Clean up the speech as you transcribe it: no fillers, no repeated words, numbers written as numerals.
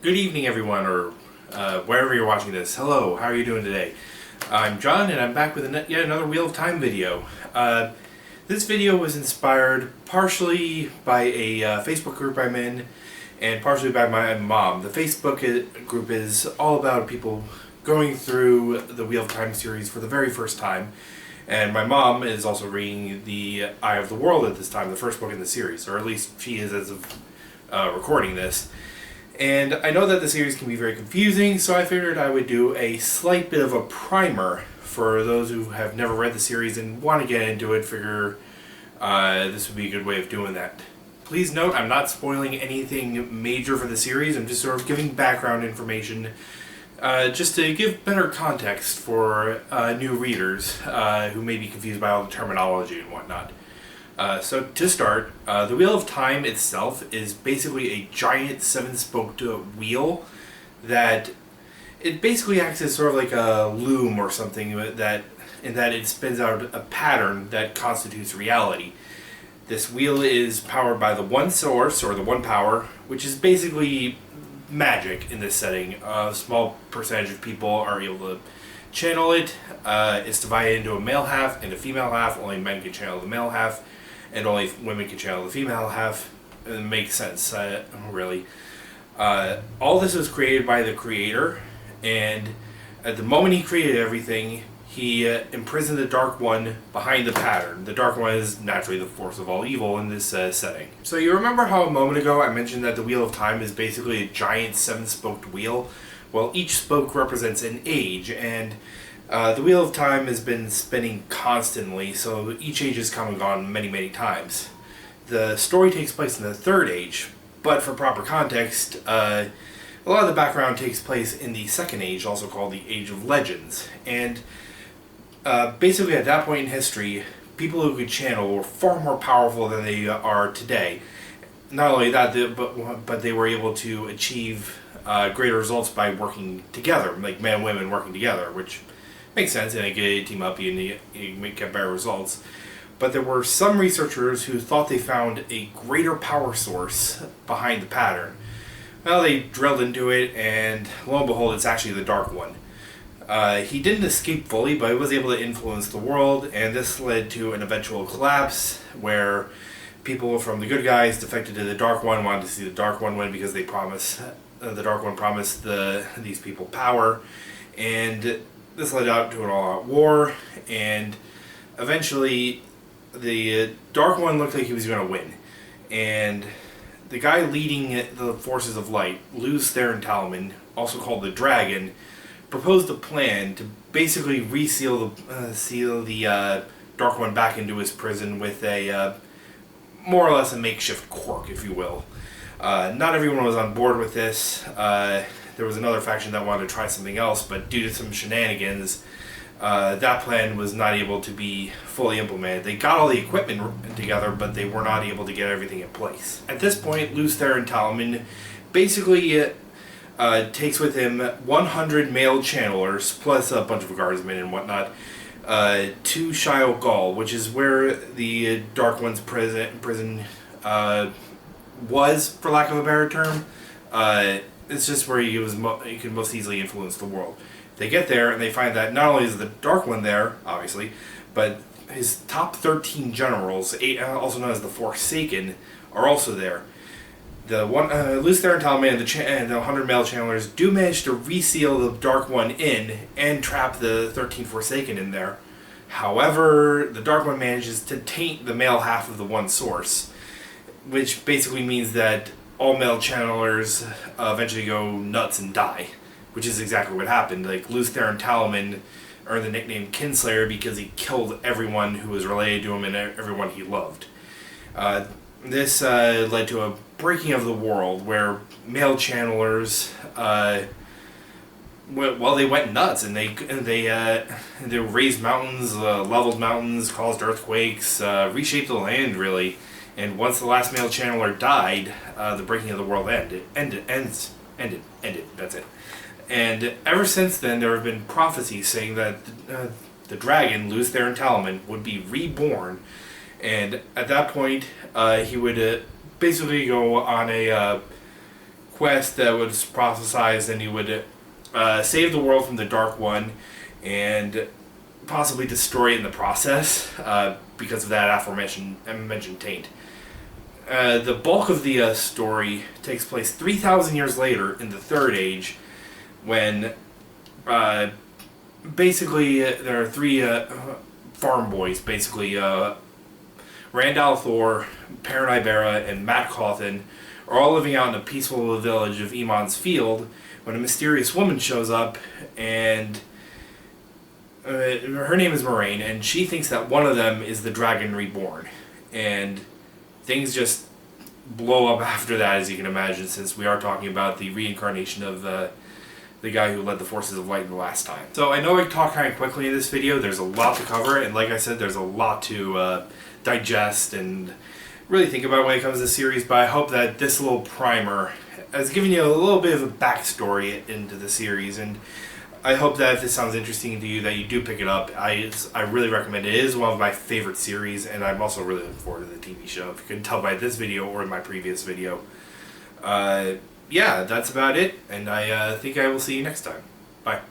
Good evening, everyone, or wherever you're watching this. Hello, how are you doing today? I'm John, and I'm back with yet another Wheel of Time video. This video was inspired partially by a Facebook group I'm in, and partially by my mom. The Facebook group is all about people going through the Wheel of Time series for the very first time, and my mom is also reading The Eye of the World at this time, the first book in the series, or at least she is as of recording this. And I know that the series can be very confusing, so I figured I would do a slight bit of a primer for those who have never read the series and want to get into it. Figure this would be a good way of doing that. Please note, I'm not spoiling anything major for the series. I'm just sort of giving background information just to give better context for new readers who may be confused by all the terminology and whatnot. So to start, the Wheel of Time itself is basically a giant seven-spoked wheel that it basically acts as sort of like a loom or something in that it spins out a pattern that constitutes reality. This wheel is powered by the one source, or the one power, which is basically magic in this setting. A small percentage of people are able to channel it. It's divided into a male half and a female half. Only men can channel the male half, and only women can channel the female half. It makes sense, really. All this was created by the creator, and at the moment he created everything, he imprisoned the Dark One behind the pattern. The Dark One is naturally the force of all evil in this setting. So you remember how a moment ago I mentioned that the Wheel of Time is basically a giant seven-spoked wheel? Well, each spoke represents an age, and the Wheel of Time has been spinning constantly, so each age has come and gone many, many times. The story takes place in the Third Age, but for proper context, a lot of the background takes place in the Second Age, also called the Age of Legends. And basically at that point in history, people who could channel were far more powerful than they are today. Not only that, but they were able to achieve greater results by working together, like men and women working together, which makes sense, and you team up, you get better results. But there were some researchers who thought they found a greater power source behind the pattern. Well, they drilled into it, and lo and behold, it's actually the Dark One. He didn't escape fully, but he was able to influence the world, and this led to an eventual collapse where people from the good guys defected to the Dark One, wanted to see the Dark One win because they promised the Dark One promised these people power, and this led out to an all-out war, and eventually the Dark One looked like he was going to win. And the guy leading the forces of light, Lews Therin Talman, also called the Dragon, proposed a plan to basically reseal the Dark One back into his prison with a more or less a makeshift cork, if you will. Not everyone was on board with this. There was another faction that wanted to try something else, but due to some shenanigans, that plan was not able to be fully implemented. They got all the equipment together, but they were not able to get everything in place. At this point, Lews Therin Talman basically takes with him 100 male channelers, plus a bunch of guardsmen and whatnot, to Shaiol Ghal, which is where the Dark One's prison was, for lack of a better term. It's just where he could most easily influence the world. They get there and they find that not only is the Dark One there, obviously, but his top 13 generals, also known as the Forsaken, are also there. The Lews Therin Talman and the 100 male channelers do manage to reseal the Dark One in and trap the 13 Forsaken in there. However, the Dark One manages to taint the male half of the one source, which basically means that all male channelers eventually go nuts and die, which is exactly what happened. Like, Lews Therin Talman earned the nickname Kinslayer because he killed everyone who was related to him and everyone he loved. This led to a breaking of the world where male channelers, they went nuts, and they raised mountains, leveled mountains, caused earthquakes, reshaped the land, really. And once the last male channeler died, the breaking of the world ended. That's it. And ever since then, there have been prophecies saying that the dragon, Lews Therin Talman, would be reborn, and at that point, he would basically go on a quest that was prophesized, and he would save the world from the Dark One and possibly destroy it in the process because of that aforementioned taint. The bulk of the story takes place 3,000 years later in the Third Age, when basically there are three farm boys, basically Rand al'Thor, Perrin Ibera, and Mat Cauthon are all living out in a peaceful village of Emon's Field when a mysterious woman shows up, and her name is Moraine, and she thinks that one of them is the Dragon Reborn. And things just blow up after that, as you can imagine, since we are talking about the reincarnation of the guy who led the Forces of Light the last time. So I know I talked kind of quickly in this video. There's a lot to cover, and like I said, there's a lot to digest and really think about when it comes to the series, but I hope that this little primer has given you a little bit of a backstory into the series, and I hope that if this sounds interesting to you, that you do pick it up. I really recommend it. It is one of my favorite series, and I'm also really looking forward to the TV show, if you can tell by this video or in my previous video. Yeah, that's about it, and I think I will see you next time. Bye.